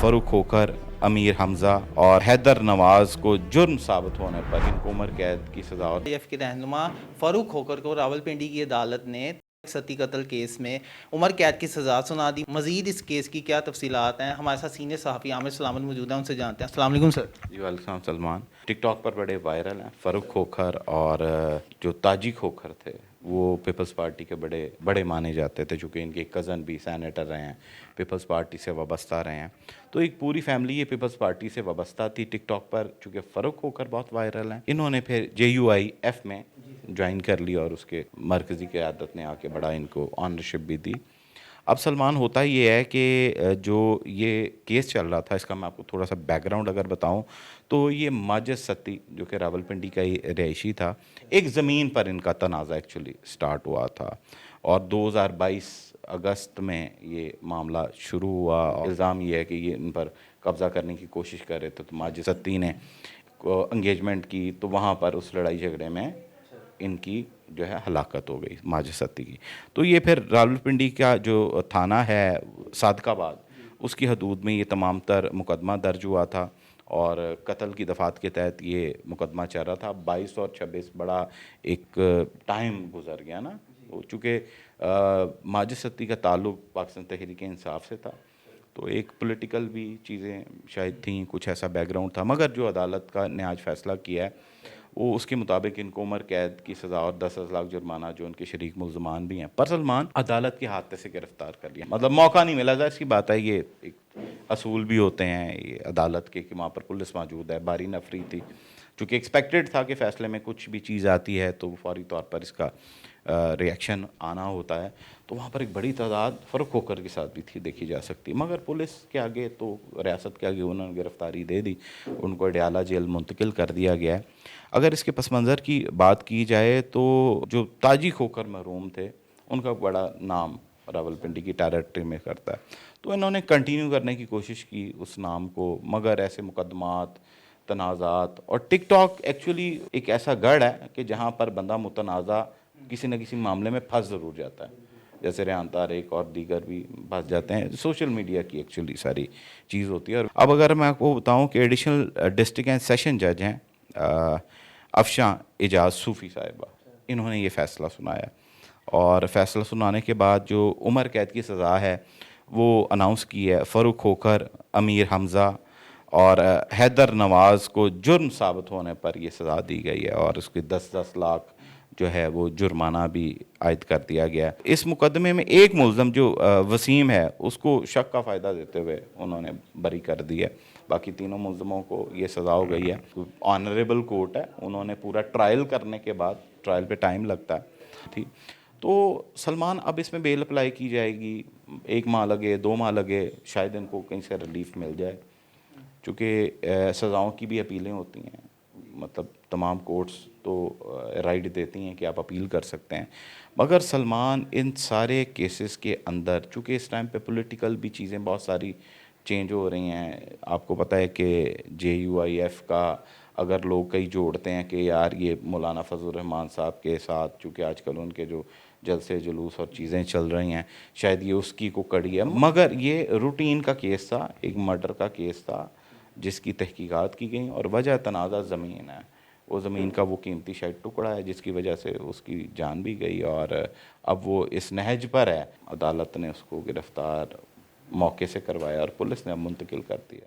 फरूक खोखर, अमीर हमजा और हैदर नवाज को जुर्म साबित होने पर इनको उम्र कैद की सजा और एफ के रहनुमा फारूक खोखर को रावलपिंडी की अदालत ने सती कत्ल केस में उम्र कैद की सजा सुना दी। मजीद इस केस की क्या तफसीलात हैं, हमारे साथ सीनियर सहाफ़ी आमिर सलामत मौजूद हैं, उनसे जानते हैं। अस्सलाम वालेकुम सर। जी वालेकुम सलमान। टिकटॉक पर बड़े वायरल हैं फ़रूक खोखर, और जो ताजी खोखर थे वो पीपल्स पार्टी के बड़े बड़े माने जाते थे, चूँकि इनके कज़न भी सैनेटर रहे हैं, पीपल्स पार्टी से वाबस्ता रहे हैं। तो एक पूरी फैमिली ये पीपल्स पार्टी से वाबस्ता थी। टिकटॉक पर चूँकि फ़रूक खोखर बहुत वायरल हैं, इन्होंने फिर JUIF में ज्वाइन कर लिया और उसके मरकज़ी क़यादत ने आके बड़ा इनको ऑनरशिप भी दी। अब सलमान, होता ये है कि जो ये केस चल रहा था, इसका मैं आपको थोड़ा सा बैकग्राउंड अगर बताऊं, तो ये माजिद सत्ती जो कि रावलपिंडी का ही रहायशी था, एक ज़मीन पर इनका तनाज़ा एक्चुअली स्टार्ट हुआ था और 2022 अगस्त में ये मामला शुरू हुआ। और इल्ज़ाम ये है कि ये इन पर कब्ज़ा करने की कोशिश कर रहे थे, तो माजिद सत्ती ने इंगेजमेंट की, तो वहाँ पर उस लड़ाई झगड़े में इनकी जो है हलाकत हो गई माजिद सत्ती की। तो ये फिर रावलपिंडी का जो थाना है सादकाबाद, उसकी हदूद में ये तमाम तर मुकदमा दर्ज हुआ था और कत्ल की दफ़ात के तहत ये मुकदमा चल रहा था। 22 और 26 बड़ा एक टाइम गुजर गया ना, चूँकि माजिद सत्ती का ताल्लुक़ पाकिस्तान तहरीक इंसाफ से था, तो एक पॉलिटिकल भी चीज़ें शायद थी, कुछ ऐसा बैकग्राउंड था। मगर जो अदालत का ने आज फ़ैसला किया है वो उसके मुताबिक इनको उम्र कैद की सज़ा और 10 लाख जुर्माना, जो उनके शरीक मुल्ज़मान भी हैं, पर सलमान अदालत के हाथ से गिरफ़्तार कर लिया। मतलब मौका नहीं मिला था, इसकी बात है, ये एक असूल भी होते हैं ये अदालत के कि वहाँ पर पुलिस मौजूद है, बारी नफरी थी। चूँकि एक्सपेक्टेड था कि फ़ैसले में कुछ भी चीज़ आती है तो फौरी तौर पर इसका रिएक्शन आना होता है, तो वहाँ पर एक बड़ी तादाद फ़रूक खोखर के साथ भी थी देखी जा सकती, मगर पुलिस के आगे तो रियासत के आगे उन्होंने गिरफ़्तारी दे दी, उनको अडयाला जेल मुंतकिल कर दिया गया है। अगर इसके पस मंज़र की बात की जाए तो जो ताजी खोखर मरहूम थे, उनका बड़ा नाम रावलपिंडी की टेरिटरी में करता है, तो इन्होंने कंटिन्यू करने की कोशिश की उस नाम को, मगर ऐसे मुकदमात, तनाज़ात, और टिकटॉक एक्चुअली एक ऐसा गढ़ है कि जहाँ पर बंदा मुतनाज़ा किसी न किसी मामले में फंस ज़रूर जाता है, जैसे रेहान तारिक और दीगर भी फंस जाते हैं। सोशल मीडिया की एक्चुअली सारी चीज़ होती है। और अब अगर मैं आपको बताऊं कि एडिशनल डिस्ट्रिक्ट एंड सेशन जज हैं अफशां एजाज सूफ़ी साहिबा, इन्होंने ये फ़ैसला सुनाया, और फ़ैसला सुनाने के बाद जो उम्र कैद की सज़ा है वो अनाउंस की है। फ़रूक खोखर, अमीर हमज़ा और हैदर नवाज़ को जुर्म साबित होने पर ये सज़ा दी गई है और उसकी 10-10 लाख जो है वो जुर्माना भी आयद कर दिया गया। इस मुकदमे में एक मुल्ज़म जो वसीम है, उसको शक का फ़ायदा देते हुए उन्होंने बरी कर दिया। बाकी तीनों मुल्ज़मों को ये सज़ा हो गई है। ऑनरेबल कोर्ट है, उन्होंने पूरा ट्रायल करने के बाद, ट्रायल पे टाइम लगता है, ठीक। तो सलमान, अब इसमें बेल अप्लाई की जाएगी, 1 माह लगे, 2 माह लगे, शायद इनको कहीं से रिलीफ मिल जाए, चूँकि सज़ाओं की भी अपीलें होती हैं, मतलब तमाम कोर्ट्स तो राइट देती हैं कि आप अपील कर सकते हैं। मगर सलमान, इन सारे केसेस के अंदर चूँकि इस टाइम पे पॉलिटिकल भी चीज़ें बहुत सारी चेंज हो रही हैं, आपको पता है कि JUIF का अगर लोग कई जोड़ते हैं कि यार ये मौलाना फजल रहमान साहब के साथ, चूँकि आजकल उनके जो जलसे जुलूस और चीज़ें चल रही हैं, शायद ये उसकी को कड़ी है, मगर ये रूटीन का केस था, एक मर्डर का केस था जिसकी तहकीकात की गई, और वजह तनाज़ा ज़मीन है। वो ज़मीन का वो कीमती शायद टुकड़ा है जिसकी वजह से उसकी जान भी गई, और अब वो इस नहज पर है। अदालत ने उसको गिरफ़्तार मौके से करवाया और पुलिस ने अब मुंतकिल कर दिया।